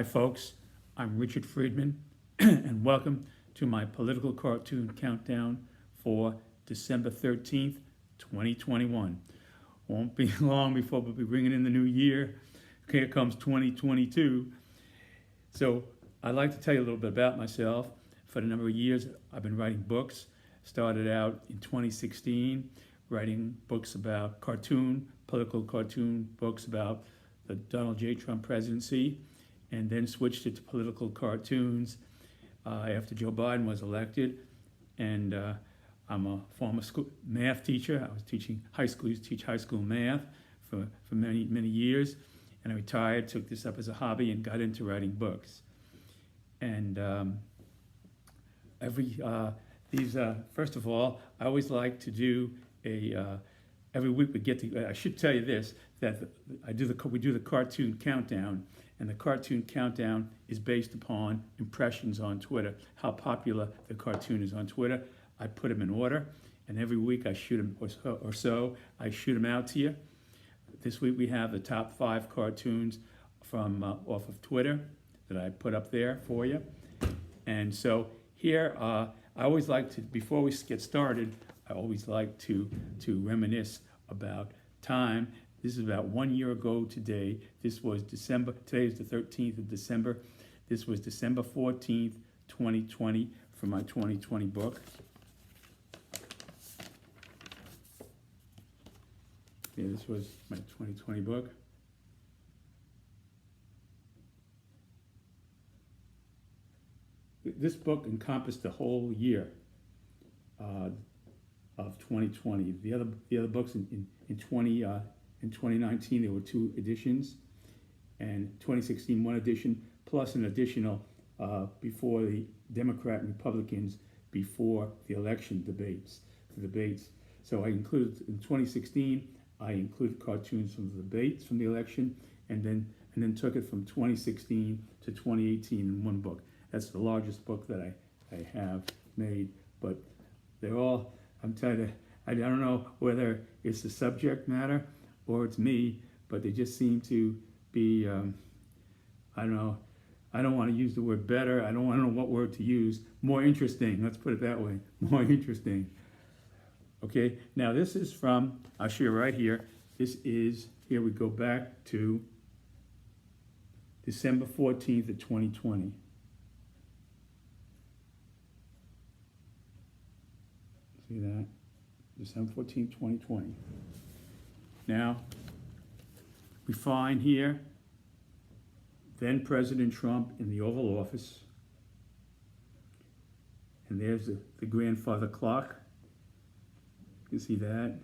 Hi folks, I'm Richard Friedman and welcome to my political cartoon countdown for December 13th, 2021. Won't be long before we'll be bringing in the new year. Here comes 2022. So I'd like to tell you a little bit about myself. For the number of years I've been writing books. Started out in 2016 writing books about political cartoon books about the Donald J. Trump presidency, and then switched it to political cartoons after Joe Biden was elected. And I'm a former math teacher. I was teaching high school, used to teach high school math for many, many years. And I retired, took this up as a hobby, and got into writing books. And first of all, I always like to do every week we get to, I should tell you this, that we do the cartoon countdown, and the cartoon countdown is based upon impressions on Twitter, how popular the cartoon is on Twitter. I put them in order, and every week I shoot them, or so, I shoot them out to you. This week we have the top 5 cartoons from off of Twitter that I put up there for you. And so here, I always like to, before we get started, I always like to reminisce about time. This is about 1 year ago today. This was December, today is the 13th of December. This was December 14th, 2020 for my 2020 book. Yeah, this was my 2020 book. This book encompassed the whole year of 2020. The other books in 2019 there were 2 editions, and 2016 1 edition plus an additional before the Democrat and Republicans before the election debates. So I included in 2016. I included cartoons from the debates from the election, and then took it from 2016 to 2018 in one book. That's the largest book that I have made, but they're all, I'm telling you, I don't know whether it's the subject matter or it's me, but they just seem to be, I don't know, I don't want to use the word better, I don't know what word to use, more interesting, let's put it that way, more interesting. Okay, now this is from, I'll show you right here, this is, here we go back to December 14th of 2020. See that? December 14th, 2020. Now, we find here then President Trump in the Oval Office. And there's the grandfather clock. You see that?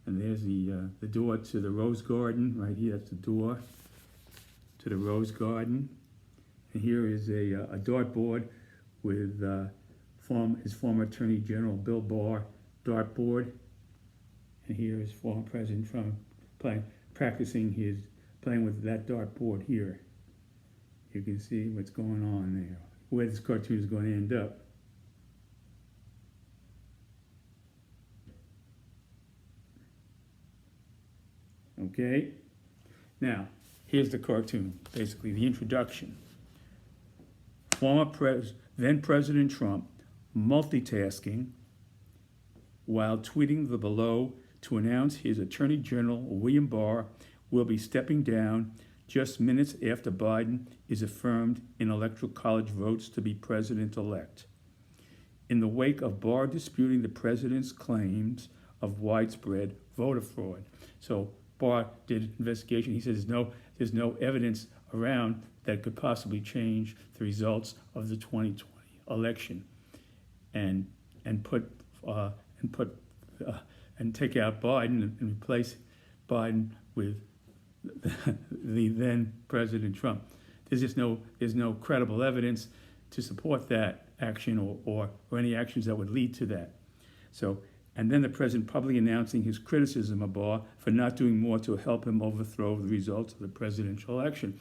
And there's the door to the Rose Garden, right here, that's the door to the Rose Garden. And here is a dartboard with his former Attorney General Bill Barr dartboard. And here is former President Trump playing with that dartboard here. You can see what's going on there, where this cartoon is going to end up. Okay, now here's the cartoon, basically the introduction. Then President Trump multitasking while tweeting the below to announce his Attorney General William Barr will be stepping down just minutes after Biden is affirmed in Electoral College votes to be president-elect. In the wake of Barr disputing the president's claims of widespread voter fraud. So Barr did an investigation. He says there's no evidence around that could possibly change the results of the 2020 election, and take out Biden and replace Biden with the then President Trump. There's no credible evidence to support that action or any actions that would lead to that. So. And then the president publicly announcing his criticism of Barr for not doing more to help him overthrow the results of the presidential election.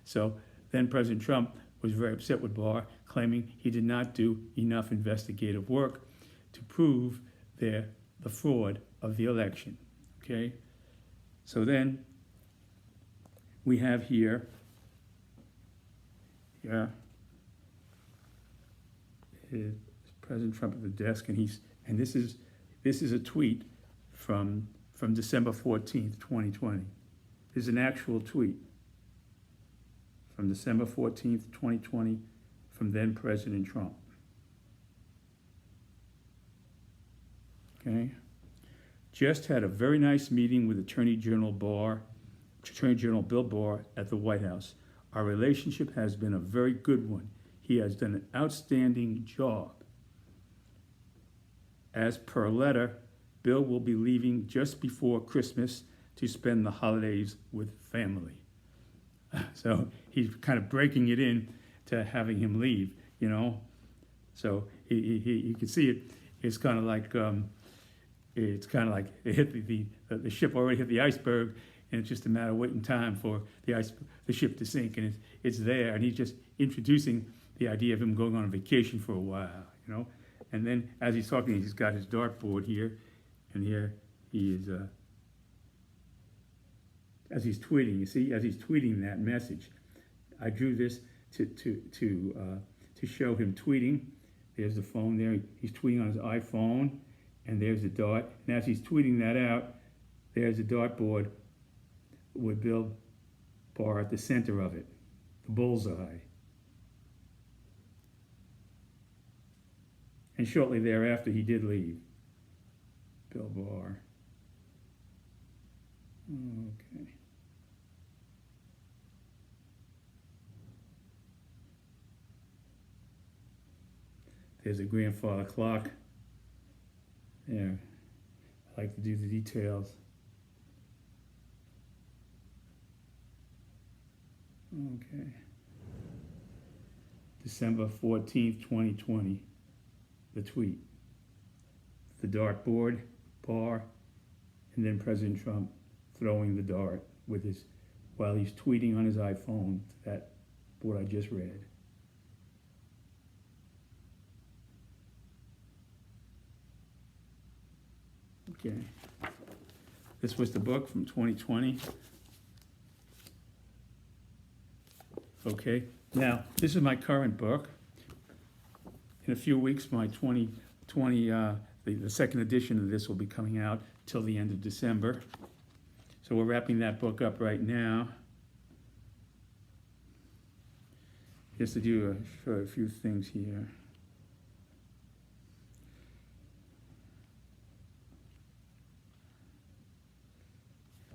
So then President Trump was very upset with Barr, claiming he did not do enough investigative work to prove the fraud of the election. Okay? So then we have here Yeah. Is President Trump at the desk, and this is a tweet from December 14th, 2020. This is an actual tweet from December 14th, 2020, from then President Trump. Okay. Just had a very nice meeting with Attorney General Bill Barr at the White House. Our relationship has been a very good one. He has done an outstanding job. As per letter, Bill will be leaving just before Christmas to spend the holidays with family. So he's kind of breaking it in to having him leave, you know. So you can see it. It's kind of like it hit the ship already hit the iceberg, and it's just a matter of waiting time for the ship to sink, and it's there, and he's just introducing the idea of him going on a vacation for a while, you know. And then as he's talking, he's got his dartboard here, and here he is, as he's tweeting, you see, as he's tweeting that message. I drew this to show him tweeting. There's the phone there. He's tweeting on his iPhone, and there's the dart. And as he's tweeting that out, there's a dartboard with Bill Barr at the center of it, the bullseye. And shortly thereafter, he did leave. Bill Barr. Okay. There's a grandfather clock. There. I like to do the details. Okay. December 14th, 2020. The tweet. The dartboard, Barr, and then President Trump throwing the dart while he's tweeting on his iPhone, that what I just read. Okay. This was the book from 2020. Okay. Now, this is my current book. In a few weeks, my 2020, the second edition of this will be coming out till the end of December. So we're wrapping that book up right now. Just to do a few things here.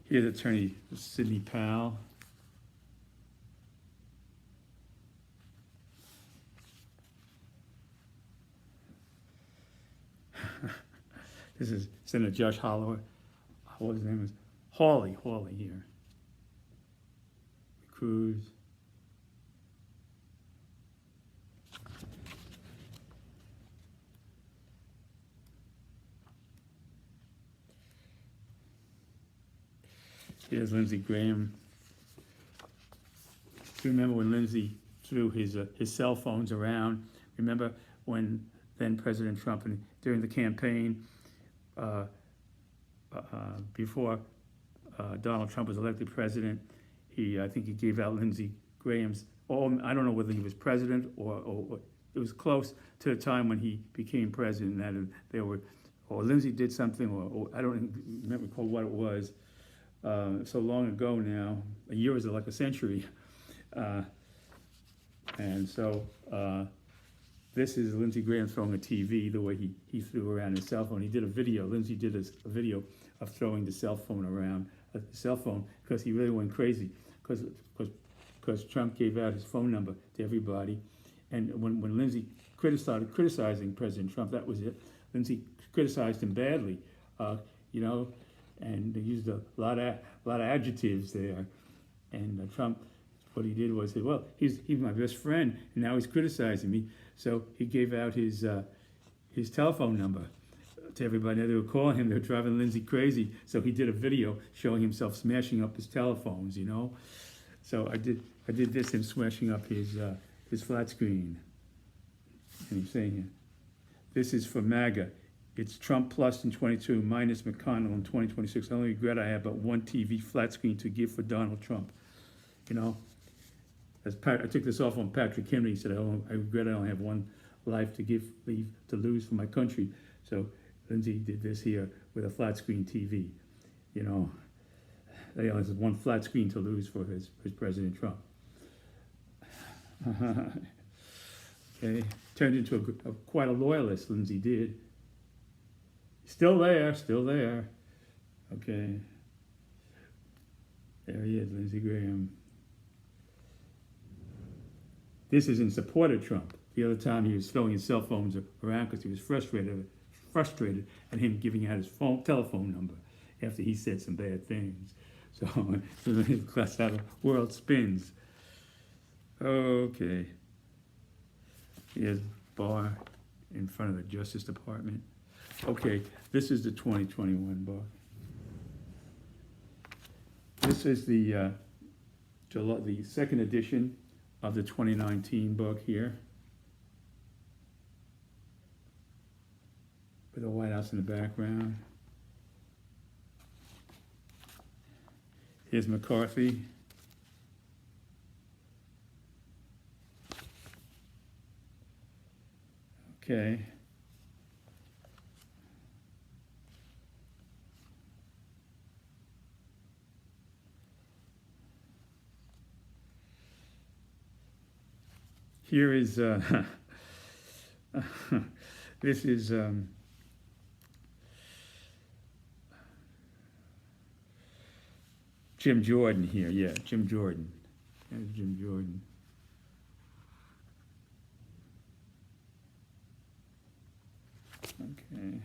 Here's Attorney Sidney Powell. This is Senator Josh Holloway. What his name is? Hawley here. Cruz. Here's Lindsey Graham. Do you remember when Lindsey threw his cell phones around? Remember when then President Trump, and during the campaign, before Donald Trump was elected president, I think he gave out Lindsey Graham's. I don't know whether he was president or it was close to the time when he became president. That there were, or Lindsey did something, or I don't recall what it was. So long ago now, a year is like a century, and so this is Lindsey Graham throwing a TV the way he threw around his cell phone. He did a video. Lindsey did a video of throwing the cell phone around, because he really went crazy, because Trump gave out his phone number to everybody, and when Lindsey started criticizing President Trump, that was it. Lindsey criticized him badly, you know. And they used a lot of adjectives there. And Trump, what he did was say, well, he's my best friend, and now he's criticizing me. So he gave out his telephone number to everybody. They were calling him. They were driving Lindsey crazy. So he did a video showing himself smashing up his telephones, you know. So I did this, him smashing up his flat screen. And he's saying here, this is for MAGA. It's Trump plus in 22, minus McConnell in 2026. The only regret I have but one TV flat screen to give for Donald Trump. You know, I took this off on Patrick Henry. He said, I regret I only have one life to leave to lose for my country. So Lindsay did this here with a flat screen TV. You know, they only had one flat screen to lose for his President Trump. Okay, turned into quite a loyalist, Lindsay did. Still there, still there. Okay. There he is, Lindsey Graham. This is in support of Trump. The other time he was throwing his cell phones around because he was frustrated at him giving out his telephone number after he said some bad things. So that's how the world spins. Okay. Here's Barr in front of the Justice Department. Okay, this is the 2021 book. This is the second edition of the 2019 book here, with the White House in the background. Here's McCarthy. Okay. Here is, this is Jim Jordan here. Yeah, Jim Jordan. There's Jim Jordan. Okay.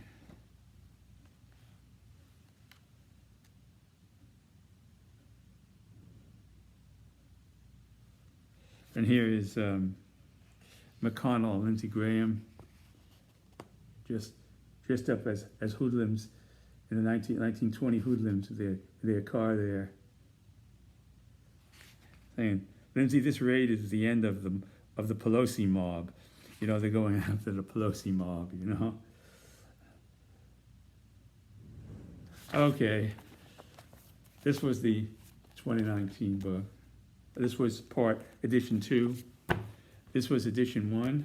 And here is McConnell and Lindsey Graham, just dressed up as hoodlums in the 1920 hoodlums with their car there. Saying, Lindsey, this raid is the end of the Pelosi mob. You know, they're going after the Pelosi mob, you know. Okay, this was the 2019 book. This was edition 2. This was edition 1.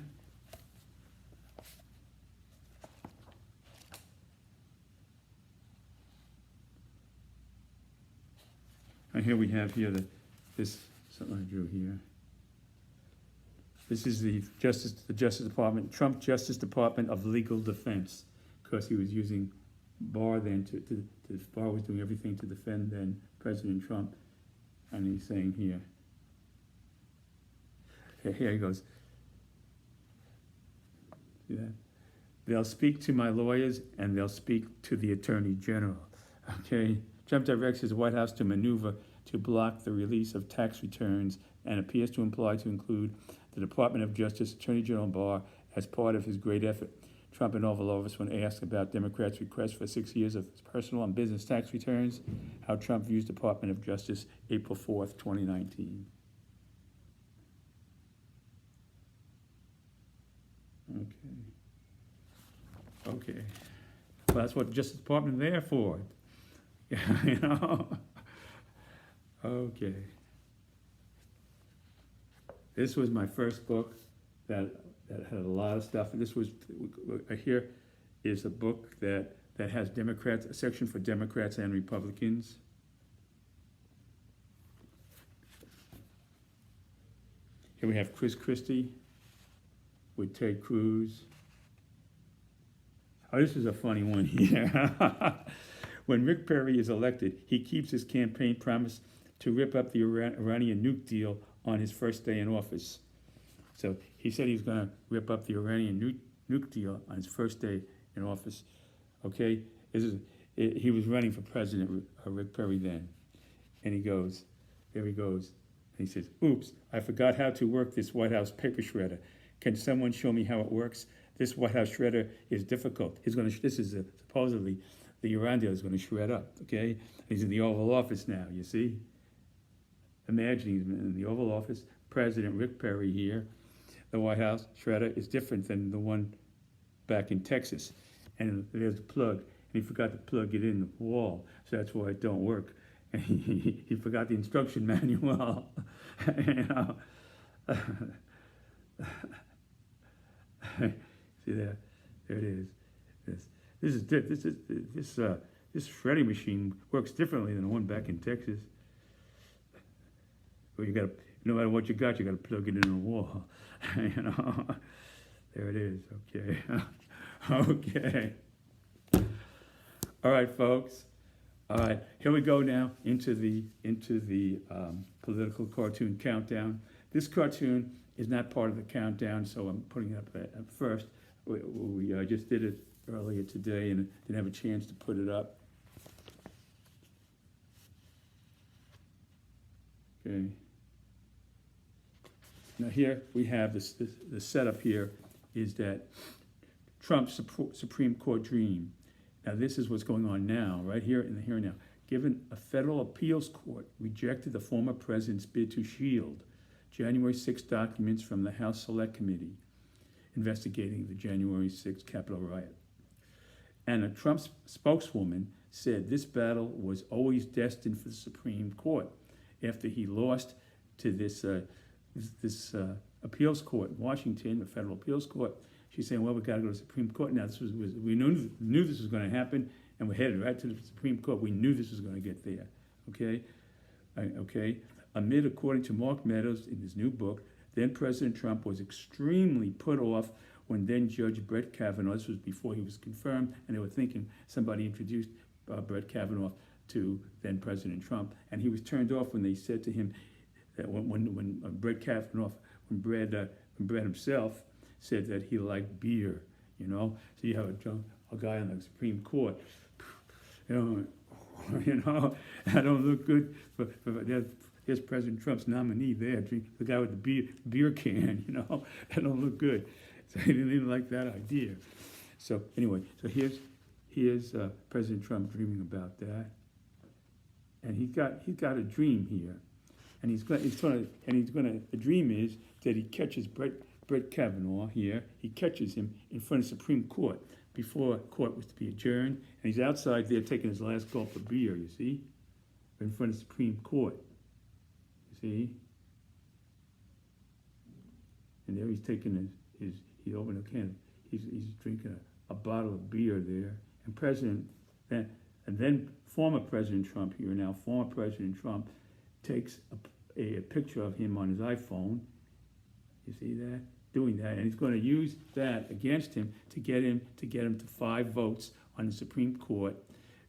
And here we have this something I drew here. This is the Justice Department, Trump Justice Department of Legal Defense, because he was using Barr then Barr was doing everything to defend then President Trump, and he's saying here. Here he goes. See that? They'll speak to my lawyers and they'll speak to the Attorney General. Okay? Trump directs his White House to maneuver to block the release of tax returns and appears to imply to include the Department of Justice, Attorney General Barr, as part of his great effort. Trump in Oval Office, when asked about Democrats' request for 6 years of personal and business tax returns, how Trump views Department of Justice, April 4th, 2019. Okay. Well, that's what Justice Department is there for. You know? Okay. This was my first book that had a lot of stuff. This was, here is a book that has Democrats, a section for Democrats and Republicans. Here we have Chris Christie with Ted Cruz. Oh, this is a funny one here. When Rick Perry is elected, he keeps his campaign promise to rip up the Iranian nuke deal on his first day in office. So he said he was going to rip up the Iranian nuke deal on his first day in office. Okay, he was running for president, Rick Perry then, and he goes, there he goes, and he says, "Oops, I forgot how to work this White House paper shredder. Can someone show me how it works? This White House shredder is difficult. This is supposedly the Iran deal is going to shred up. Okay, he's in the Oval Office now. You see, imagine he's in the Oval Office. President Rick Perry here. The White House shredder is different than the one back in Texas, and there's the plug, and he forgot to plug it in the wall, so that's why it don't work. And he forgot the instruction manual. You know? See there, there it is. This shredding machine works differently than the one back in Texas. Where you got to, no matter what you got to plug it in the wall. You know, there it is. Okay, okay. All right, folks. All right, here we go now into the political cartoon countdown. This cartoon is not part of the countdown, so I'm putting it up at first. We just did it earlier today and didn't have a chance to put it up. Okay. Now here we have the setup here is that Trump's Supreme Court dream. Now this is what's going on now, right here in the here and now. Given a federal appeals court rejected the former president's bid to shield January 6 documents from the House Select Committee investigating the January 6 Capitol riot. And a Trump spokeswoman said this battle was always destined for the Supreme Court after he lost to this appeals court in Washington, the federal appeals court. She's saying, well, we got to go to the Supreme Court now. We knew this was going to happen, and we're headed right to the Supreme Court. We knew this was going to get there, okay? Okay. Amid, according to Mark Meadows in his new book, then President Trump was extremely put off when then Judge Brett Kavanaugh, this was before he was confirmed, and they were thinking somebody introduced Brett Kavanaugh to then President Trump, and he was turned off when they said to him that when Brett Kavanaugh, when Brett himself said that he liked beer, you know. So you have a guy on the Supreme Court, you know, I don't look good, but there's President Trump's nominee there, the guy with the beer can, you know, that don't look good. So he didn't like that idea. So anyway, so here's President Trump dreaming about that, and he's got a dream here, and the dream is that he catches Brett Kavanaugh here. He catches him in front of the Supreme Court before court was to be adjourned, and he's outside there taking his last gulp of beer. You see, in front of the Supreme Court. You see, and there he's taking he opened a can. He's drinking a bottle of beer there, and then former President Trump here now. Former President Trump takes a picture of him on his iPhone. You see that? Doing that, and he's going to use that against him to get him to 5 votes on the Supreme Court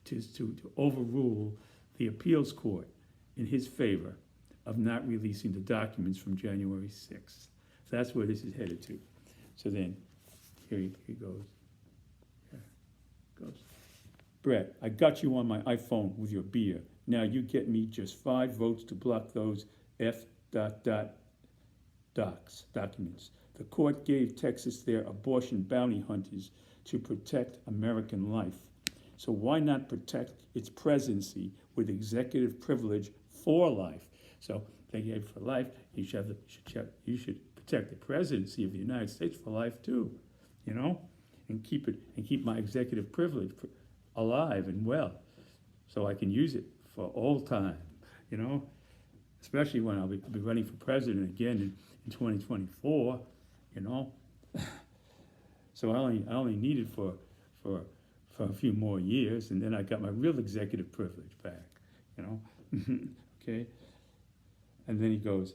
to overrule the appeals court in his favor of not releasing the documents from January 6th. So that's where this is headed to. So then, here he goes. Here goes. Brett, I got you on my iPhone with your beer. Now you get me just 5 votes to block those documents. The court gave Texas their abortion bounty hunters to protect American life. So why not protect its presidency with executive privilege for life? So they gave for life. You should protect the presidency of the United States for life too, you know, and keep my executive privilege alive and well, so I can use it for all time, you know, especially when I'll be running for president again in 2024, you know. So I only need it for a few more years, and then I got my real executive privilege back, you know. Okay. And then he goes,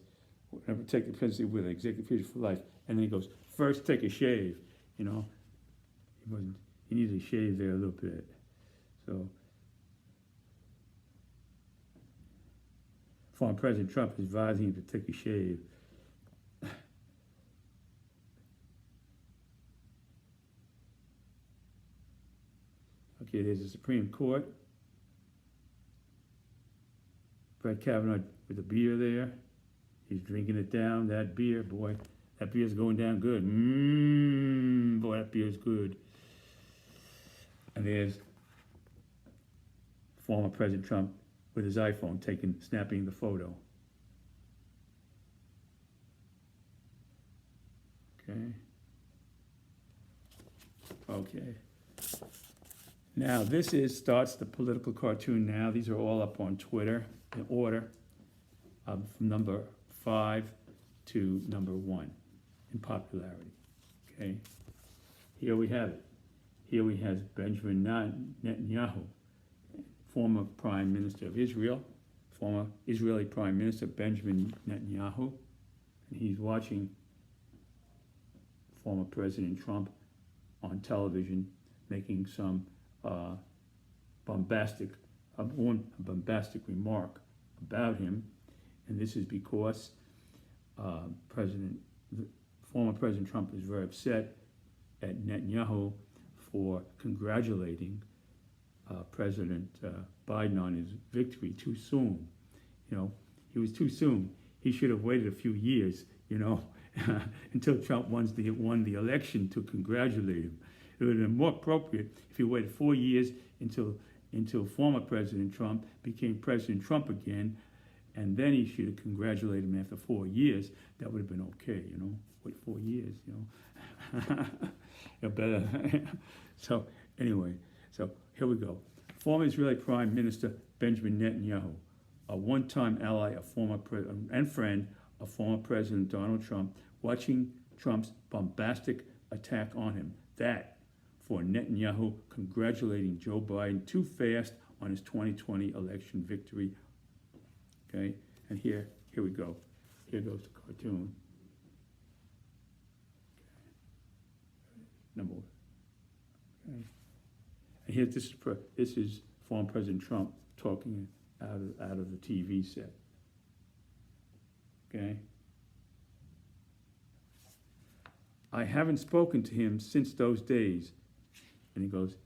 I protect the presidency with executive privilege for life. And then he goes, first take a shave, you know. He needed to shave there a little bit. So former President Trump is advising him to take a shave. Okay, there's the Supreme Court. Brett Kavanaugh with the beer there. He's drinking it down. That beer, boy, that beer's going down good. Boy, that beer's good. And there's former President Trump with his iPhone snapping the photo. Okay. Now this starts the political cartoon now. These are all up on Twitter in order from number 5 to number 1 in popularity. Okay, here we have it. Here we have Benjamin Netanyahu, former Prime Minister of Israel, former Israeli Prime Minister Benjamin Netanyahu, and he's watching former President Trump on television making some bombastic remark about him, and this is because former President Trump is very upset at Netanyahu for congratulating President Biden on his victory too soon. You know, he was too soon. He should have waited a few years, you know, until Trump won the election to congratulate him. It would have been more appropriate if he waited 4 years until former President Trump became President Trump again, and then he should have congratulated him after 4 years. That would have been okay, you know. Wait 4 years, you know. You're better. So anyway, so here we go. Former Israeli Prime Minister Benjamin Netanyahu, a one-time ally and friend of former President Donald Trump, watching Trump's bombastic attack on him. That for Netanyahu congratulating Joe Biden too fast on his 2020 election victory. Okay, and here we go. Here goes the cartoon. Number one. Okay. And here, this is former President Trump talking out of the TV set. Okay. I haven't spoken to him since those days. And he goes,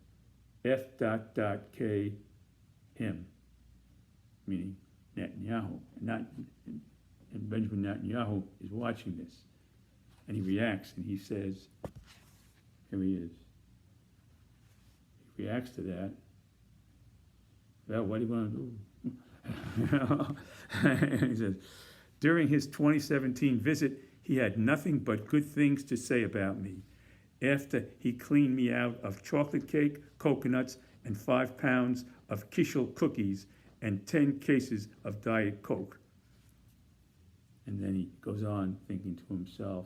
F.K. him, meaning Netanyahu. And Benjamin Netanyahu is watching this. And he reacts and he says, here he is. He reacts to that. Well, what do you want to do? He says, during his 2017 visit, he had nothing but good things to say about me. After he cleaned me out of chocolate cake, coconuts, and 5 pounds of Kishel cookies and 10 cases of Diet Coke. And then he goes on thinking to himself,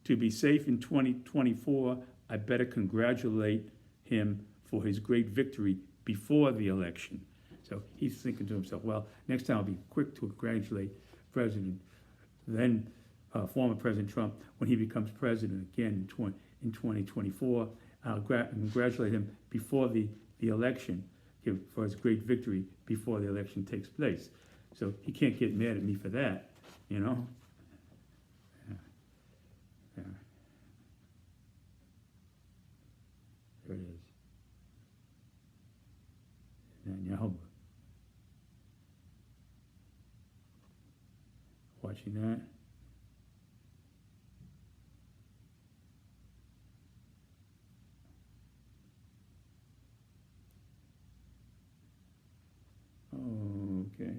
to be safe in 2024, I better congratulate him for his great victory before the election. So he's thinking to himself, well, next time I'll be quick to congratulate former President Trump when he becomes president again in 2024. I'll congratulate him before the election for his great victory before the election takes place. So he can't get mad at me for that, you know. Yeah. There it is. Netanyahu. Watching that. Okay.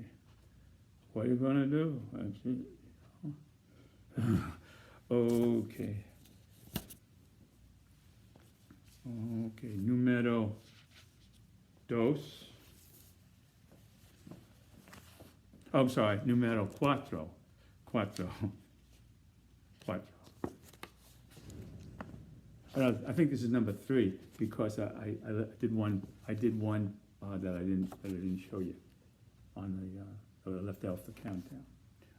What are you going to do? Okay. Okay, numero dos. Oh, I'm sorry, numero cuatro. Cuatro. I think this is number 3 because I did one that I didn't show you on the that I left off the countdown.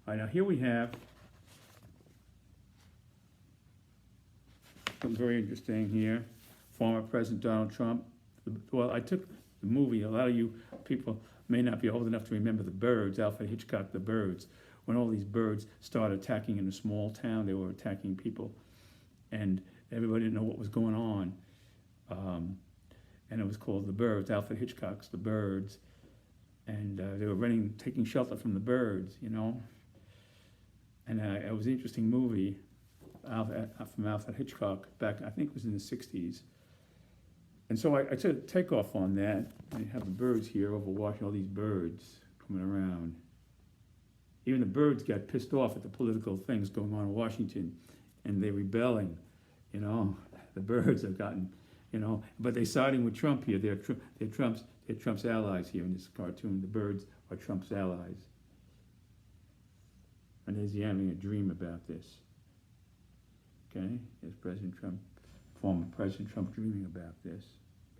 All right, now here we have something very interesting here. Former President Donald Trump. Well, I took the movie. A lot of you people may not be old enough to remember The Birds, Alfred Hitchcock, The Birds. When all these birds started attacking in a small town, they were attacking people, and everybody didn't know what was going on. And it was called The Birds, Alfred Hitchcock's The Birds. And they were taking shelter from the birds, you know. And it was an interesting movie from Alfred Hitchcock back, I think it was in the 60s. And so I took a takeoff on that. I have the birds here overwatching all these birds coming around. Even the birds got pissed off at the political things going on in Washington, and they're rebelling, you know. The birds have gotten, you know, but they're siding with Trump here. They're Trump's allies here in this cartoon. The birds are Trump's allies. and is he having a dream about this? Okay, is President Trump, former President Trump, dreaming about this?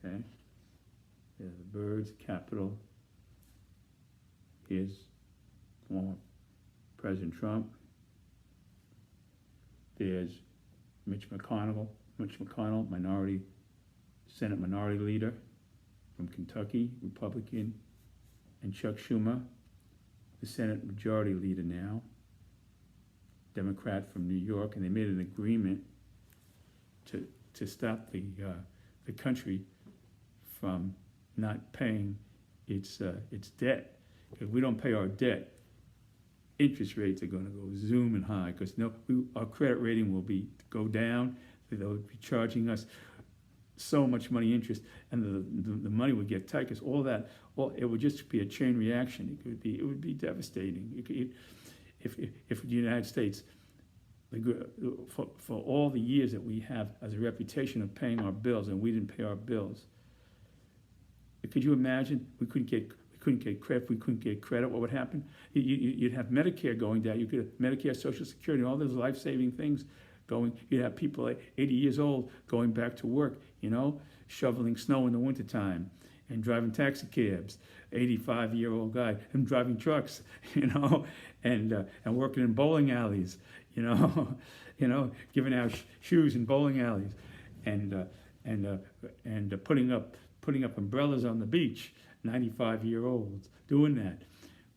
Okay, there's the birds, capital. Here's former President Trump. There's Mitch McConnell, Senate Minority Leader from Kentucky, Republican, and Chuck Schumer, the Senate Majority Leader now, Democrat from New York, and they made an agreement to stop the country from not paying its debt. If we don't pay our debt, interest rates are going to go zooming high because our credit rating will go down. They'll be charging us so much money interest, and the money would get tight because it would just be a chain reaction. It would be devastating. If the United States, for all the years that we have as a reputation of paying our bills, and we didn't pay our bills, could you imagine? We couldn't get credit. If we couldn't get credit, what would happen? You'd have Medicare going down. You could have Medicare, Social Security, all those life-saving things going. You'd have people at 80 years old going back to work, shoveling snow in the wintertime and driving taxi cabs. 85-year-old guy and driving trucks, and working in bowling alleys, giving out shoes in bowling alleys, and putting up umbrellas on the beach. 95-year-olds doing that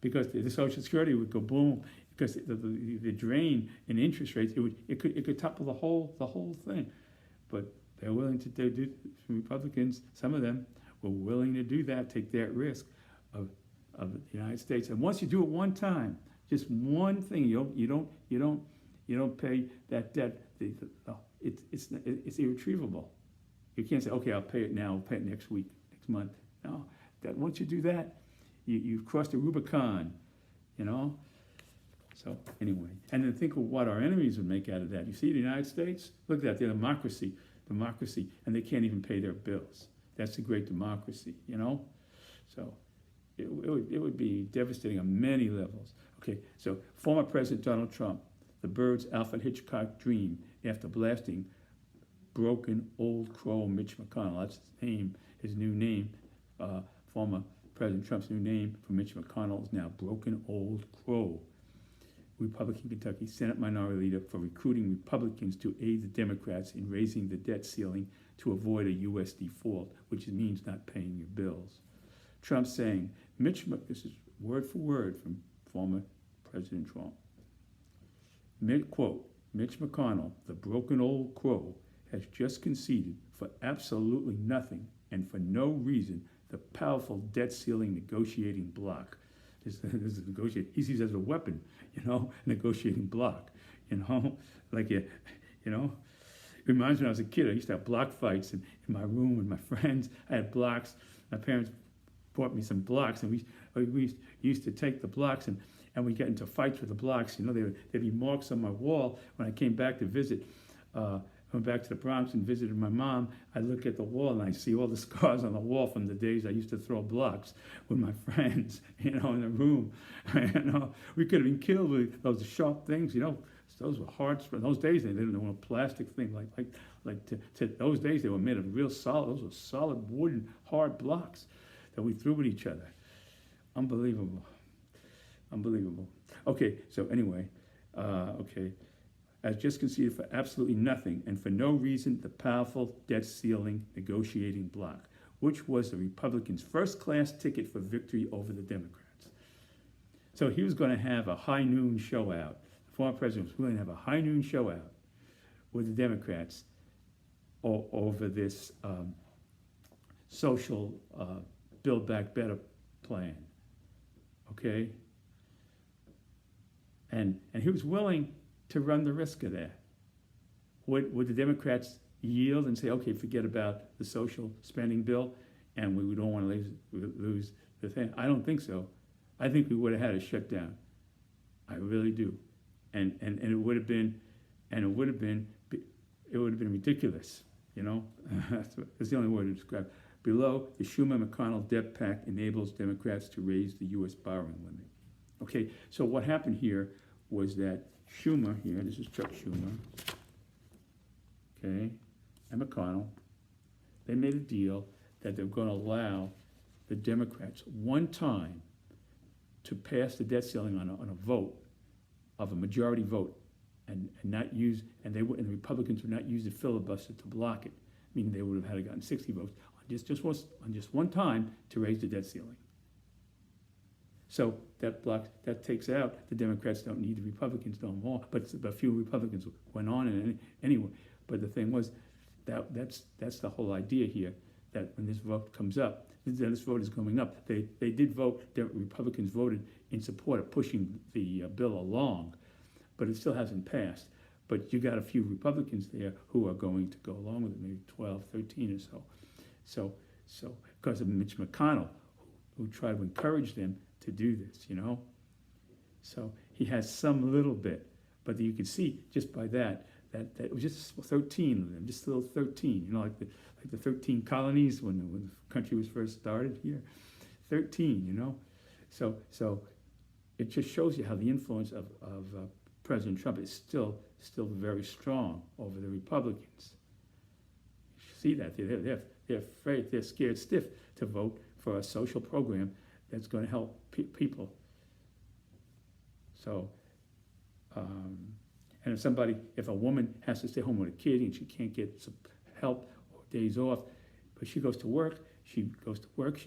because the Social Security would go boom because the drain in interest rates it could topple the whole thing, but they're willing to do. Republicans, some of them were willing to do that, take that risk of the United States. And once you do it one time, just one thing, you don't pay that debt. It's irretrievable. You can't say, okay, I'll pay it now. I'll pay it next week, next month. No. That once you do that, you've crossed the Rubicon, So anyway, and then think of what our enemies would make out of that. You see the United States? Look at that, they're democracy, and they can't even pay their bills. That's the great democracy, So it would be devastating on many levels. Okay, so former President Donald Trump, the Birds' Alfred Hitchcock dream after blasting broken old crow Mitch McConnell. That's his new name. Former President Trump's new name for Mitch McConnell is now Broken Old Crow. Republican Kentucky Senate Minority Leader for recruiting Republicans to aid the Democrats in raising the debt ceiling to avoid a U.S. default, which means not paying your bills. Trump saying, this is word for word from former President Trump. Quote, Mitch McConnell, the broken old crow, has just conceded for absolutely nothing and for no reason the powerful debt ceiling negotiating bloc. This is negotiate. He sees it as a weapon, negotiating bloc, It reminds me when I was a kid, I used to have block fights in my room with my friends. I had blocks. My parents bought me some blocks, and we used to take the blocks and we get into fights with the blocks. There'd be marks on my wall when I came back to visit. Went back to the Bronx and visited my mom. I look at the wall and I see all the scars on the wall from the days I used to throw blocks with my friends, in the room. We could have been killed with those sharp things, Those were hard. In those days, they didn't know a plastic thing those days they were made of real solid. Those were solid wooden hard blocks that we threw at each other. Unbelievable. Okay, so anyway, has just conceded for absolutely nothing and for no reason the powerful debt ceiling negotiating bloc, which was the Republicans' first-class ticket for victory over the Democrats. So he was going to have a high noon show out. The former president was going to have a high noon show out with the Democrats over this social Build Back Better plan. Okay? And he was willing to run the risk of that. Would the Democrats yield and say, okay, forget about the social spending bill and we don't want to lose the thing? I don't think so. I think we would have had a shutdown. I really do. And it would have been ridiculous, That's the only word to describe. Below, the Schumer-McConnell debt pact enables Democrats to raise the U.S. borrowing limit. Okay, so what happened here was that Schumer here, this is Chuck Schumer, okay, and McConnell, they made a deal that they're going to allow the Democrats one time to pass the debt ceiling on a vote of a majority vote, and not use, and the Republicans would not use the filibuster to block it, meaning they would have had to gotten 60 votes on just one time to raise the debt ceiling. So that takes out, the Democrats don't need the Republicans no more, but a few Republicans went on and anyway. But the thing was, that's the whole idea here, that when this vote comes up, this vote is coming up, they did vote, the Republicans voted in support of pushing the bill along, but it still hasn't passed. But you got a few Republicans there who are going to go along with it, maybe 12, 13 or so. So because of Mitch McConnell, who tried to encourage them to do this, So he has some little bit, but you can see just by that it was just 13 of them, just a little 13, like the 13 colonies when the country was first started here, 13, So it just shows you how the influence of President Trump is still very strong over the Republicans. You see that they're afraid, they're scared stiff to vote for a social program that's going to help people. So, and if a woman has to stay home with a kid and she can't get some help or days off, but she goes to work, she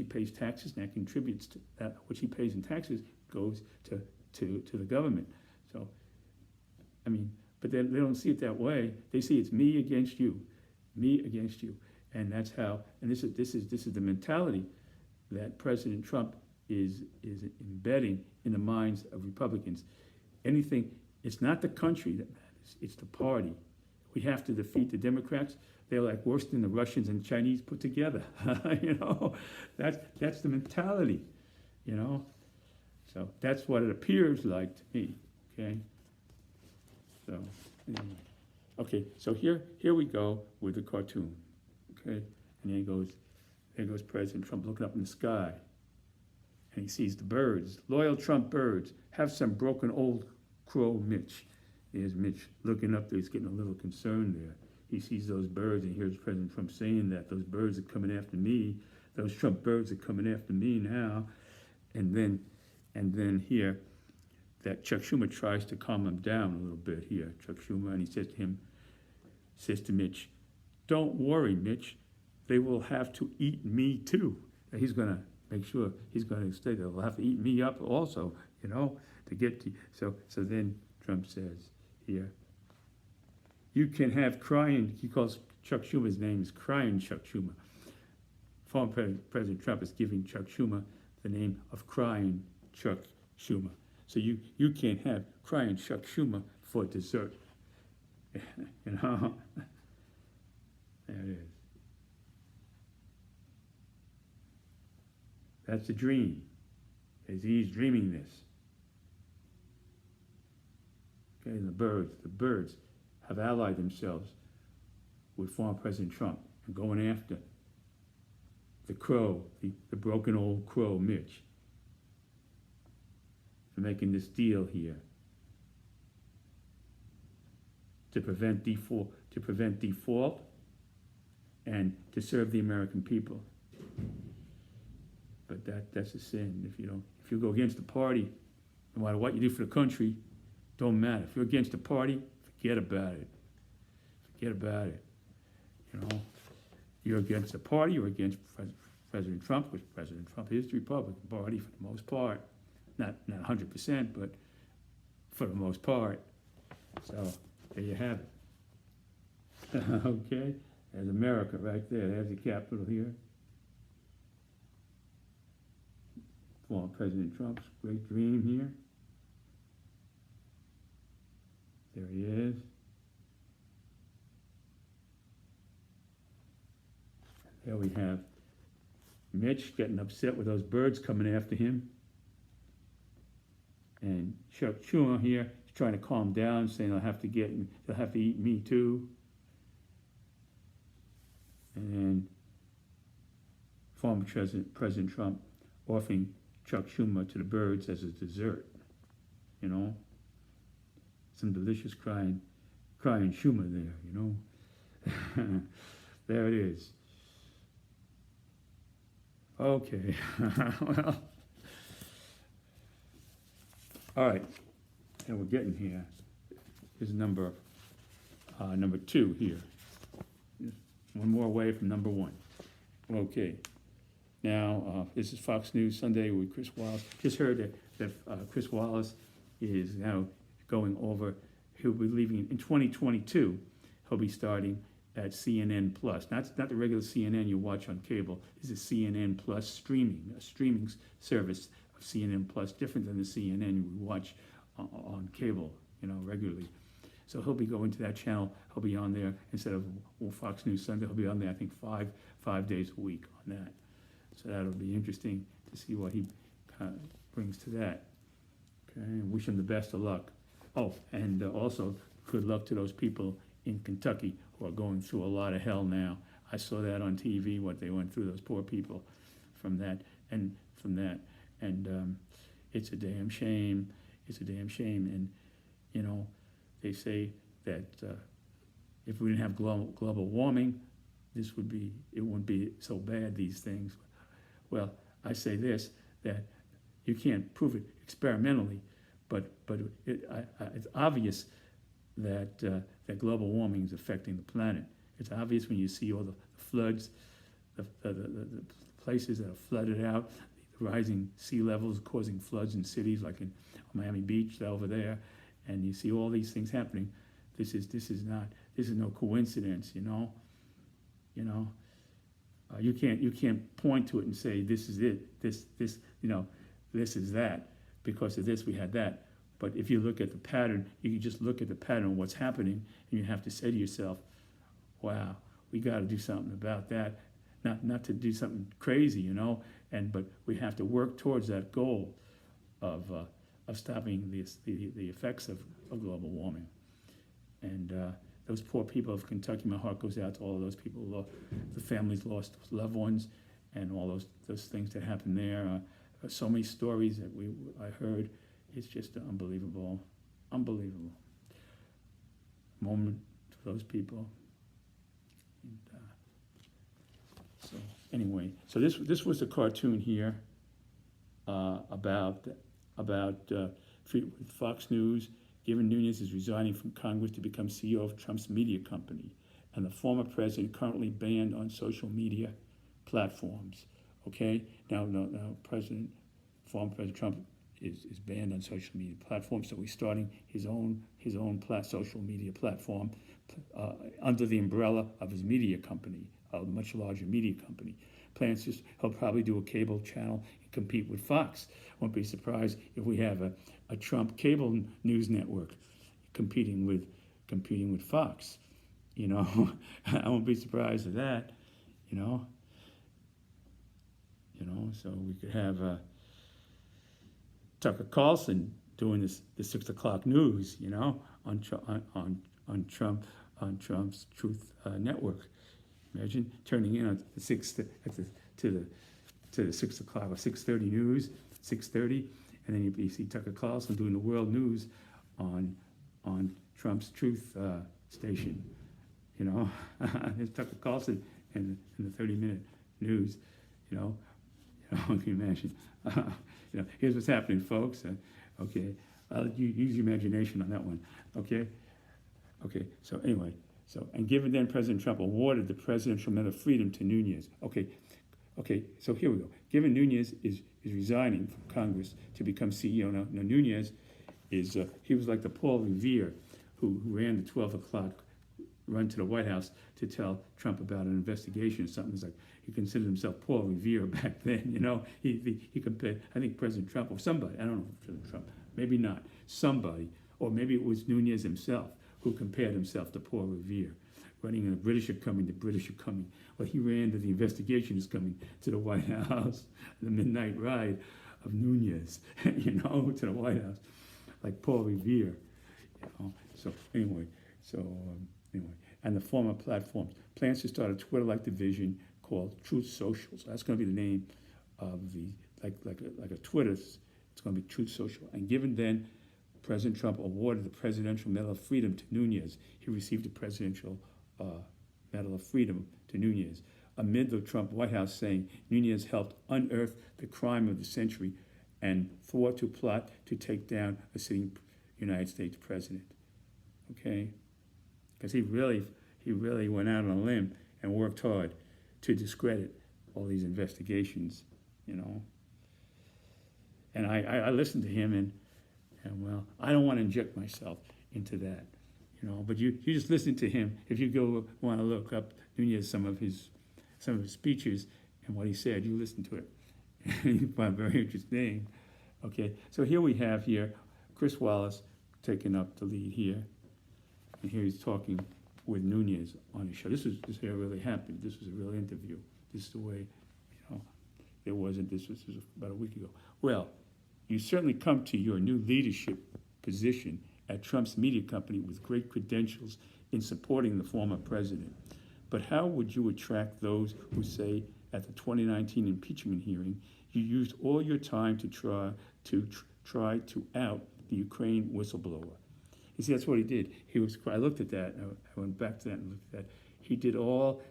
pays taxes, and that contributes to that. What she pays in taxes goes to the government. So, but they don't see it that way. They see it's me against you, and that's how. And this is the mentality that President Trump is embedding in the minds of Republicans. It's not the country that matters, it's the party. We have to defeat the Democrats. They're like worse than the Russians and Chinese put together. That's the mentality, So that's what it appears like to me, okay? So, okay, so here we go with the cartoon, okay? And there goes President Trump looking up in the sky. And he sees the birds, loyal Trump birds. Have some broken old crow Mitch. There's Mitch looking up there. He's getting a little concerned there. He sees those birds and hears President Trump saying that those birds are coming after me. Those Trump birds are coming after me now. And then here, that Chuck Schumer tries to calm him down a little bit here. Chuck Schumer, and he says to Mitch, "Don't worry, Mitch. They will have to eat me too." And he's going to make sure he's going to stay. They'll have to eat me up also, to get to. So then Trump says here, "You can have crying." He calls Chuck Schumer's name is Crying Chuck Schumer. Former President Trump is giving Chuck Schumer the name of Crying Chuck Schumer. So you can't have Crying Chuck Schumer for dessert. There it is. That's the dream. He's dreaming this. Okay, and the birds have allied themselves with former President Trump and going after the crow, the broken old crow Mitch, for making this deal here to prevent default and to serve the American people. But that's a sin. If you go against the party, no matter what you do for the country, don't matter. If you're against the party, forget about it. You're against the party, you're against President Trump, because President Trump is the Republican Party for the most part. Not 100%, but for the most part. So there you have it. Okay, there's America right there. There's the Capitol here. Former President Trump's great dream here. There he is. There we have Mitch getting upset with those birds coming after him. And Chuck Schumer here is trying to calm down, saying they'll have to eat me too. And then former President Trump offering Chuck Schumer to the birds as a dessert, some delicious crying Schumer there, you know. There it is. Okay, well, all right, and we're getting here. Here's number 2 here. One more away from number 1. Okay. Now, this is Fox News Sunday with Chris Wallace. Just heard that Chris Wallace is now going over. He'll be leaving in 2022. He'll be starting at CNN Plus. Not the regular CNN you watch on cable. This is CNN Plus streaming, a streaming service of CNN Plus, different than the CNN you watch on cable, you know, regularly. So he'll be going to that channel. He'll be on there instead of Fox News Sunday. He'll be on there, I think, five days a week on that. So that'll be interesting to see what he kind of brings to that. Okay, and wish him the best of luck. Oh, and also good luck to those people in Kentucky who are going through a lot of hell now. I saw that on TV, what they went through, those poor people from that. And it's a damn shame. It's a damn shame. And, you know, they say that if we didn't have global warming, it wouldn't be so bad, these things. Well, I say this, that you can't prove it experimentally, but it's obvious that global warming is affecting the planet. It's obvious when you see all the floods, the places that are flooded out, the rising sea levels causing floods in cities like in Miami Beach over there, and you see all these things happening. This is no coincidence, you know. You can't point to it and say this is it. This is that. Because of this we had that. But if you look at the pattern, you can just look at the pattern of what's happening, and you have to say to yourself, "Wow, we got to do something about that." Not to do something crazy, you know, but we have to work towards that goal of stopping the effects of global warming. And those poor people of Kentucky, my heart goes out to all of those people. The families lost loved ones, and all those things that happened there. So many stories that I heard. It's just unbelievable moment for those people. And, so anyway, so this was a cartoon here about Fox News. Given Nunes is resigning from Congress to become CEO of Trump's media company, and the former president currently banned on social media platforms. Okay, now former President Trump is banned on social media platforms, so he's starting his own social media platform under the umbrella of his media company, a much larger media company. Plans he'll probably do a cable channel and compete with Fox. Won't be surprised if we have a Trump cable news network competing with Fox. You know, I won't be surprised at that. You know, so we could have Tucker Carlson doing the 6 o'clock news. You know, on Trump's Truth Network. Imagine turning in at the 6 to the 6 o'clock or 6:30 news, 6:30, and then you see Tucker Carlson doing the world news on Trump's Truth station. You know, there's Tucker Carlson in the 30-minute news. You know, can you imagine? Here's what's happening, folks. Okay, use your imagination on that one. Okay. So anyway. And given then President Trump awarded the Presidential Medal of Freedom to Nunes. Okay, so here we go. Given Nunes is resigning from Congress to become CEO. Now Nunes he was like the Paul Revere who ran the 12 o'clock run to the White House to tell Trump about an investigation or something. It's like he considered himself Paul Revere back then, you know. He compared, I think, President Trump or somebody, I don't know if President Trump, maybe not, somebody, or maybe it was Nunes himself who compared himself to Paul Revere, running the British are coming, the British are coming. Well, he ran to the investigation is coming to the White House, the midnight ride of Nunes, you know, to the White House, like Paul Revere, you know. So anyway, and the former platforms. Plans to start a Twitter-like division called Truth Social. So that's going to be the name of the, like a Twitter, it's going to be Truth Social. And given then President Trump awarded the Presidential Medal of Freedom to Nunez. He received the Presidential Medal of Freedom to Nunez amid the Trump White House saying Nunez helped unearth the crime of the century and thwart to plot to take down a sitting United States president. Okay? Because he really went out on a limb and worked hard to discredit all these investigations, you know. And I listened to him, and well, I don't want to inject myself into that, you know. But you just listen to him. If you go want to look up Nunez, some of his speeches and what he said, you listen to it. You find it very interesting. Okay, so here we have Chris Wallace taking up the lead here, and here he's talking with Nunez on his show. This here really happened. This was a real interview. This is the way, you know, there wasn't. This was about a week ago. Well, you certainly come to your new leadership position at Trump's media company with great credentials in supporting the former president. But how would you attract those who say at the 2019 impeachment hearing you used all your time to try to out the Ukraine whistleblower? You see, that's what he did. I looked at that, and I went back to that and looked at that.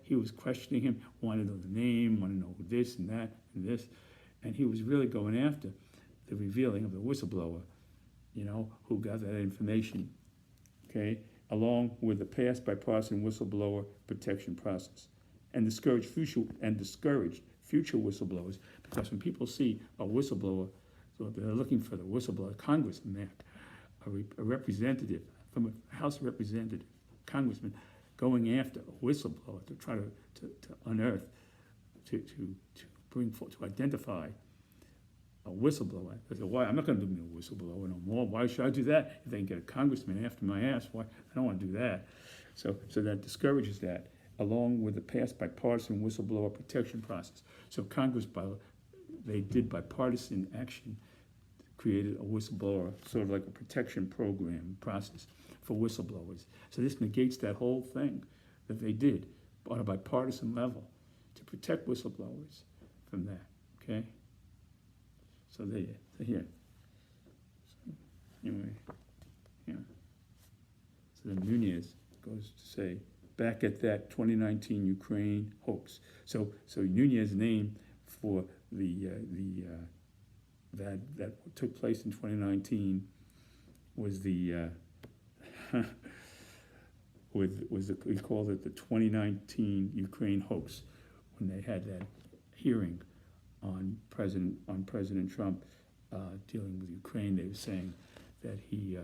He was questioning him, wanted to know the name, wanted to know this and that and this, and he was really going after the revealing of the whistleblower, you know, who got that information, okay, along with the past bipartisan whistleblower protection process, and discouraged future whistleblowers, because when people see a whistleblower, so they're looking for the whistleblower, congressman, a representative from a House representative, congressman, going after a whistleblower to try to unearth, to identify a whistleblower. I said, why? I'm not going to do a whistleblower no more. Why should I do that? If they can get a congressman after my ass, why? I don't want to do that. So that discourages that, along with the past bipartisan whistleblower protection process. So Congress, they did bipartisan action, created a whistleblower, sort of like a protection program process for whistleblowers. So this negates that whole thing that they did on a bipartisan level to protect whistleblowers from that, okay? So here. So anyway, yeah. So then Nunez goes to say, back at that 2019 Ukraine hoax. So Nunez's name for that took place in 2019 was we called it the 2019 Ukraine hoax, when they had that hearing on President Trump dealing with Ukraine. They were saying that he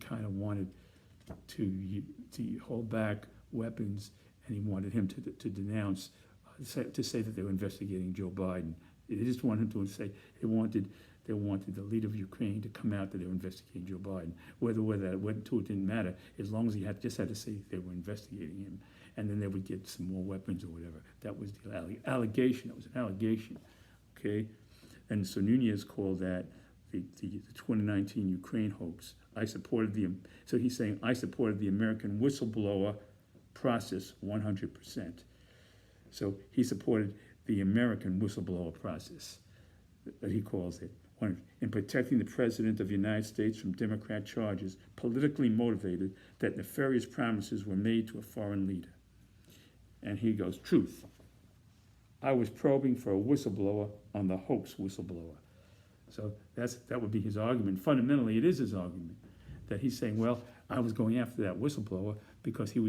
kind of wanted to hold back weapons, and he wanted him to denounce, to say that they were investigating Joe Biden. They just wanted him to say they wanted the leader of Ukraine to come out that they were investigating Joe Biden. Whether that went to it didn't matter, as long as he just had to say they were investigating him, and then they would get some more weapons or whatever. That was the allegation. That was an allegation, okay? And so Nunez called that the 2019 Ukraine hoax. So he's saying, I supported the American whistleblower process 100%. So he supported the American whistleblower process, that he calls it, in protecting the President of the United States from Democrat charges, politically motivated, that nefarious promises were made to a foreign leader. And he goes, truth. I was probing for a whistleblower on the hoax whistleblower. So that would be his argument. Fundamentally, it is his argument that he's saying, well, I was going after that whistleblower because he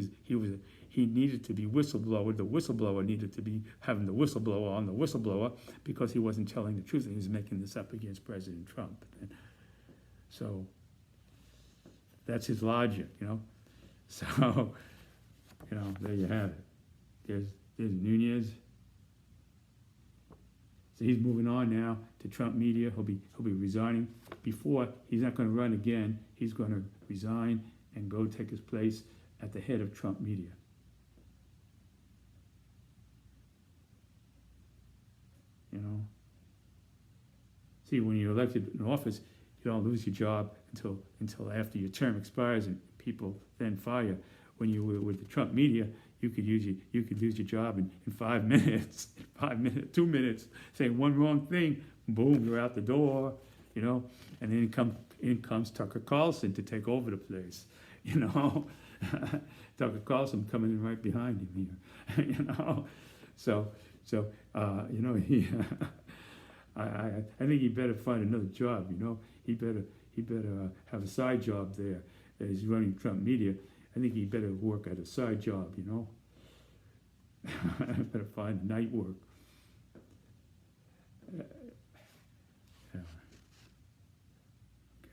needed to be whistleblower. The whistleblower needed to be having the whistleblower on the whistleblower because he wasn't telling the truth. He was making this up against President Trump. And so that's his logic, you know. So, you know, there you have it. There's Nunez. So he's moving on now to Trump media. He'll be resigning. Before, he's not going to run again. He's going to resign and go take his place at the head of Trump media. You know. See, when you're elected in office, you don't lose your job until after your term expires and people then fire. When you were with the Trump media, you could lose your job in 5 minutes, 2 minutes, saying one wrong thing, boom, you're out the door, you know. And then in comes Tucker Carlson to take over the place. Tucker Carlson coming in right behind him here. So he. I think he better find another job. He better have a side job there. He's running Trump Media. I think he better work at a side job. Better find night work. Yeah.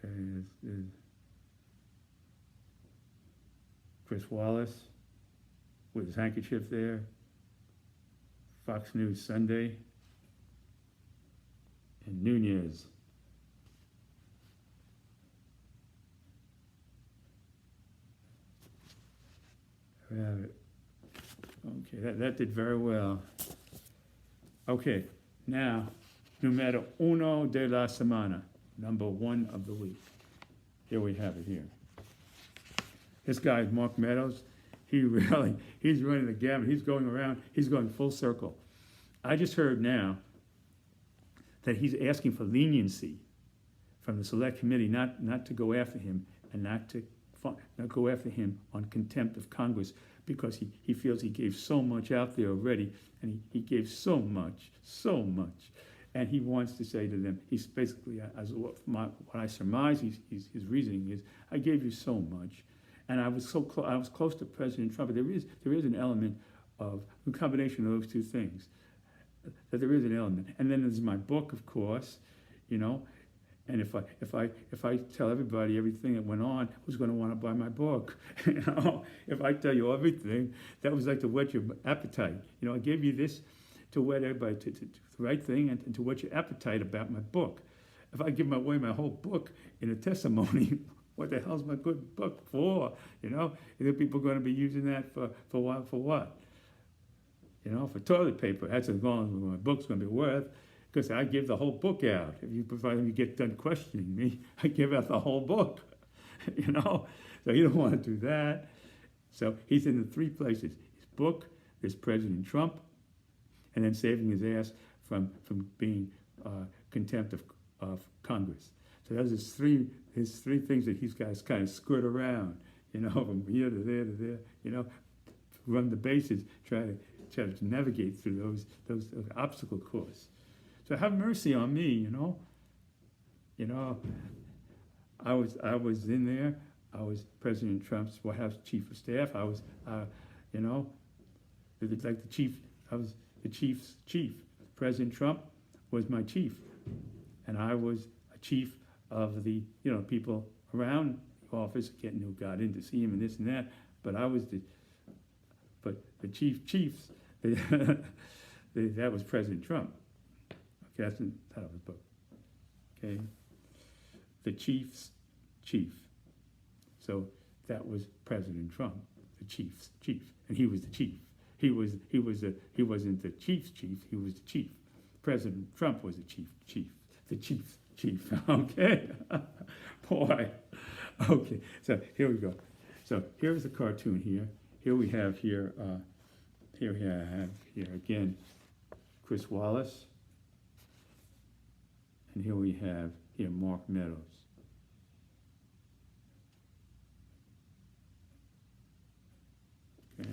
Okay, there's Chris Wallace with his handkerchief there. Fox News Sunday. And Nunez. There we have it. Okay, that did very well. Okay, now, numero uno de la semana, number 1 of the week. Here we have it here. This guy is Mark Meadows. He's running the gamut. He's going around, he's going full circle. I just heard now that he's asking for leniency from the select committee, not to go after him and not go after him on contempt of Congress, because he feels he gave so much out there already, and he gave so much, and he wants to say to them, he's basically, what I surmise his reasoning is, I gave you so much, and I was close to President Trump. But there is an element of a combination of those two things. That there is an element, and then there's my book, of course, and if I tell everybody everything that went on, who's going to want to buy my book? If I tell you everything, that was like to whet your appetite. I gave you this to whet everybody to the right thing and to whet your appetite about my book. If I give away my whole book in a testimony, what the hell's my good book for? Are people going to be using that for what? For toilet paper. That's as long as my book's going to be worth, because I give the whole book out. Provided you get done questioning me, I give out the whole book. So you don't want to do that. So he's in the 3 places: his book, there's President Trump, and then saving his ass from being contempt of Congress. So those are his three things that he's got to kind of skirt around, from here to there to there, run the bases, try to navigate through those obstacle course. So have mercy on me, I was in there. I was President Trump's White House chief of staff. I was, like the chief. I was the chief's chief. President Trump was my chief, and I was a chief of the people around the office, getting who got in to see him and this and that. But I was the chiefs. That was President Trump. Okay, that's the title of the book. Okay, the chief's chief. So that was President Trump, the chief's chief, and he was the chief. He wasn't the chief's chief. He was the chief. President Trump was the chief's chief. Okay, boy. Okay, so here we go. So here's the cartoon here. Here we have here. Here I have here again, Chris Wallace, and here we have here Mark Meadows. Okay.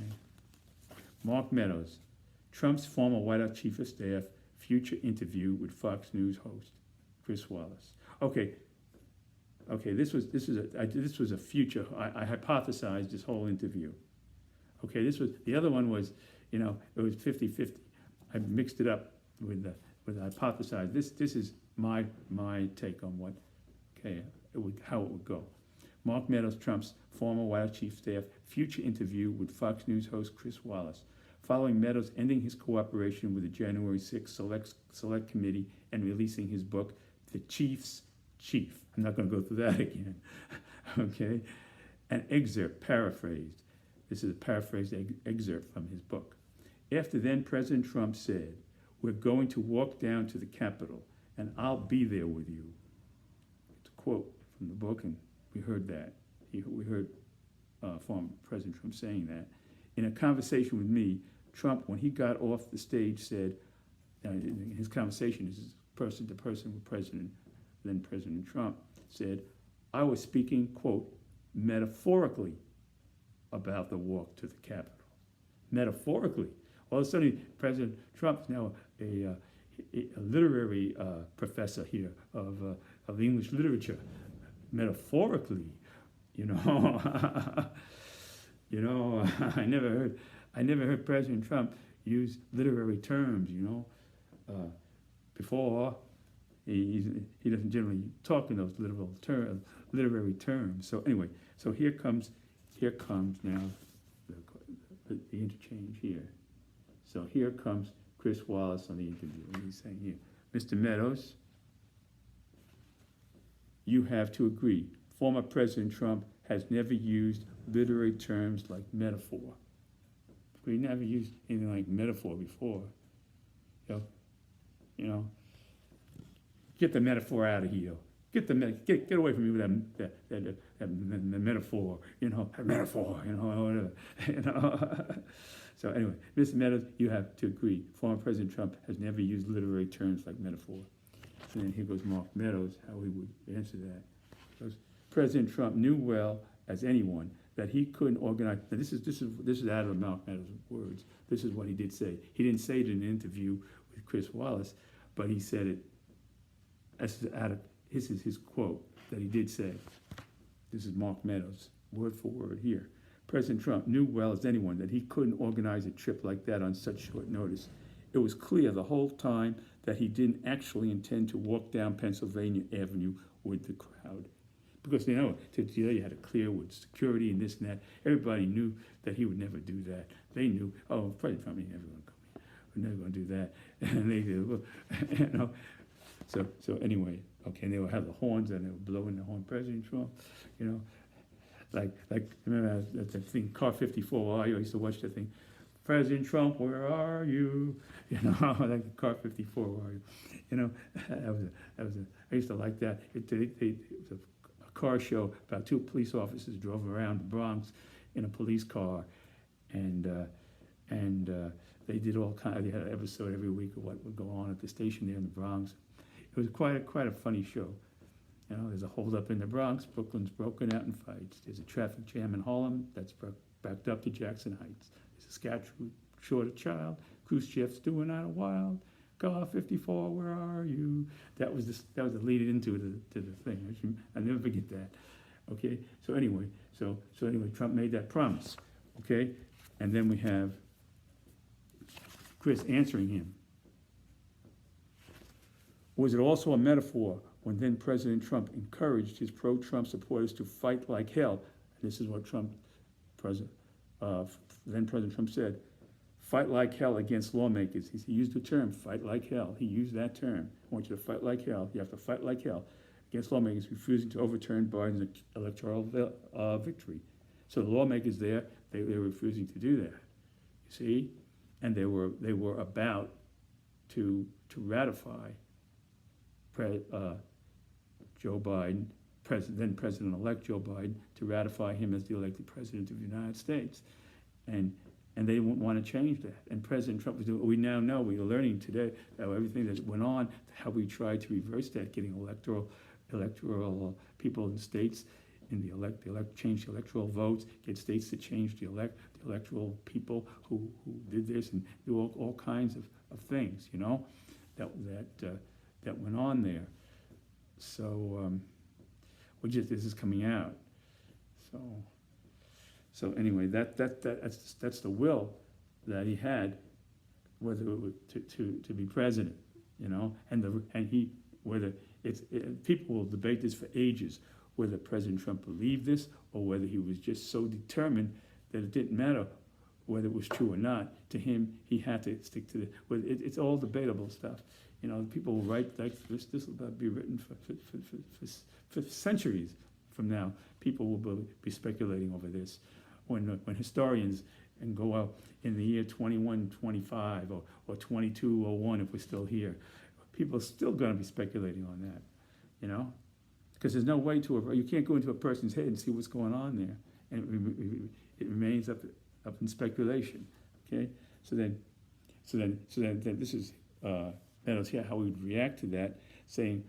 Mark Meadows, Trump's former White House chief of staff, future interview with Fox News host Chris Wallace. Okay. This was a future. I hypothesized this whole interview. Okay, the other one was, it was 50-50. I mixed it up with hypothesized. This is my take on how it would go. Mark Meadows, Trump's former White House chief of staff, future interview with Fox News host Chris Wallace, following Meadows ending his cooperation with the January 6th Select Committee and releasing his book, The Chief's Chief. I'm not going to go through that again. Okay, an excerpt paraphrased. This is a paraphrased excerpt from his book. After then, President Trump said, "We're going to walk down to the Capitol, and I'll be there with you." It's a quote from the book, and we heard that. We heard former President Trump saying that. In a conversation with me, Trump, when he got off the stage, said, his conversation is person to person with President Trump, said, I was speaking, quote, metaphorically about the walk to the Capitol. Metaphorically. All of a sudden, President Trump is now a literary professor here of English literature. Metaphorically, you know, I never heard President Trump use literary terms. Before he doesn't generally talk in those literary terms. So anyway, so here comes now the interchange here. So here comes Chris Wallace on the interview, and he's saying here, Mr. Meadows, you have to agree, former President Trump has never used literary terms like metaphor. He never used anything like metaphor before. You know, get the metaphor out of here. Get away from me with that metaphor. Metaphor. Whatever. So anyway, Mr. Meadows, you have to agree. Former President Trump has never used literary terms like metaphor. And then here goes Mark Meadows, how he would answer that. Because President Trump knew well as anyone that he couldn't organize. Now this is out of Mark Meadows' words. This is what he did say. He didn't say it in an interview with Chris Wallace, but he said it. This is his quote that he did say. This is Mark Meadows, word for word here. President Trump knew well as anyone that he couldn't organize a trip like that on such short notice. It was clear the whole time that he didn't actually intend to walk down Pennsylvania Avenue with the crowd. Because you had to clear with security and this and that. Everybody knew that he would never do that. They knew, President Trump ain't never going to come here. We're never going to do that. And they did, So anyway, okay, and they would have the horns and they were blowing the horn. President Trump, like remember that thing, Car 54. I used to watch that thing. President Trump, where are you? Like Car 54. Where are you? I used to like that. It was a car show about two police officers drove around the Bronx in a police car, and they did all kind. They had an episode every week of what would go on at the station there in the Bronx. It was quite a funny show. There's a holdup in the Bronx. Brooklyn's broken out in fights. There's a traffic jam in Harlem that's backed up to Jackson Heights. There's a scat short a child. Khrushchev's doing out a wild. Car 54, where are you? That was the lead into the thing. I'll never forget that. Okay. So anyway, Trump made that promise. Okay, and then we have Chris answering him. Was it also a metaphor when then President Trump encouraged his pro-Trump supporters to fight like hell? And this is what then President Trump said, fight like hell against lawmakers. He used the term, fight like hell. He used that term. I want you to fight like hell. You have to fight like hell against lawmakers refusing to overturn Biden's electoral victory. So the lawmakers there, they were refusing to do that. You see? And they were about to ratify Joe Biden, then President-elect Joe Biden, to ratify him as the elected president of the United States. And they didn't want to change that. And President Trump was doing, we now know, we are learning today, everything that went on, how we tried to reverse that, getting electoral people in states, change the electoral votes, get states to change the electoral people who did this and do all kinds of things, that went on there. So this is coming out. So anyway, that's the will that he had, whether to be president, people will debate this for ages, whether President Trump believed this or whether he was just so determined that it didn't matter whether it was true or not. To him, he had to stick to it's all debatable stuff. People will write like this will be written for centuries from now. People will be speculating over this. When historians and go out in the year 2125 or 2201, if we're still here, people are still going to be speculating on that, because there's no way you can't go into a person's head and see what's going on there, and it remains up in speculation. Okay, so then this is Meadows here how we would react to that, saying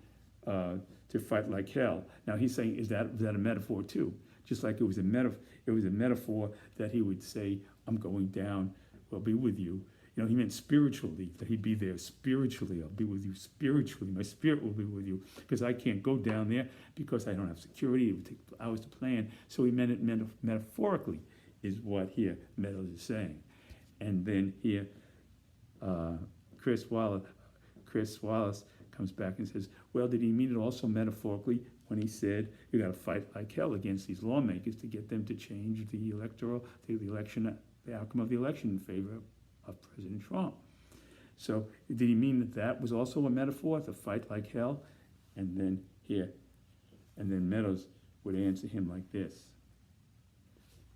to fight like hell. Now he's saying, is that a metaphor too? Just like it was a metaphor that he would say, I'm going down, will be with you. You know, he meant spiritually, that he'd be there spiritually. I'll be with you spiritually. My spirit will be with you, because I can't go down there because I don't have security. It would take hours to plan. So he meant it metaphorically, is what here Meadows is saying. And then here, Chris Wallace comes back and says, well, did he mean it also metaphorically when he said you got to fight like hell against these lawmakers to get them to change the outcome of the election in favor of President Trump? So did he mean that was also a metaphor, to fight like hell? And then Meadows would answer him like this: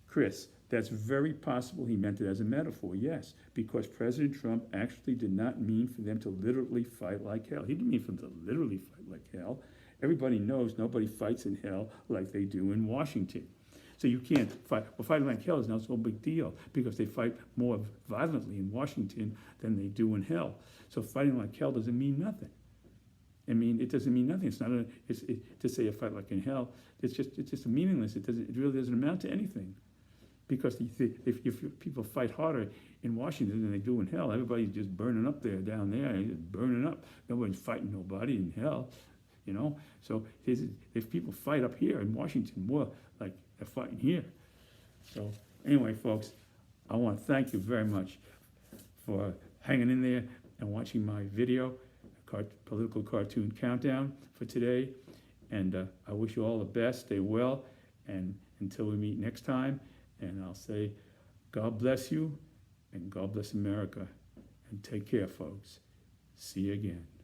Chris, that's very possible he meant it as a metaphor, yes, because President Trump actually did not mean for them to literally fight like hell. He didn't mean for them to literally fight like hell. Everybody knows nobody fights in hell like they do in Washington. So you can't fight. Well, fighting like hell is not so big deal, because they fight more violently in Washington than they do in hell. So fighting like hell doesn't mean nothing. I mean, it doesn't mean nothing. It's not to say a fight like in hell. It's just meaningless. It really doesn't amount to anything. Because if people fight harder in Washington than they do in hell, everybody's just burning up there, down there, just burning up. Nobody's fighting nobody in hell, you know. So if people fight up here in Washington more like they're fighting here. So anyway, folks, I want to thank you very much for hanging in there and watching my video, political cartoon countdown for today. And I wish you all the best. Stay well, and until we meet next time. And I'll say, God bless you, and God bless America. And take care, folks. See you again.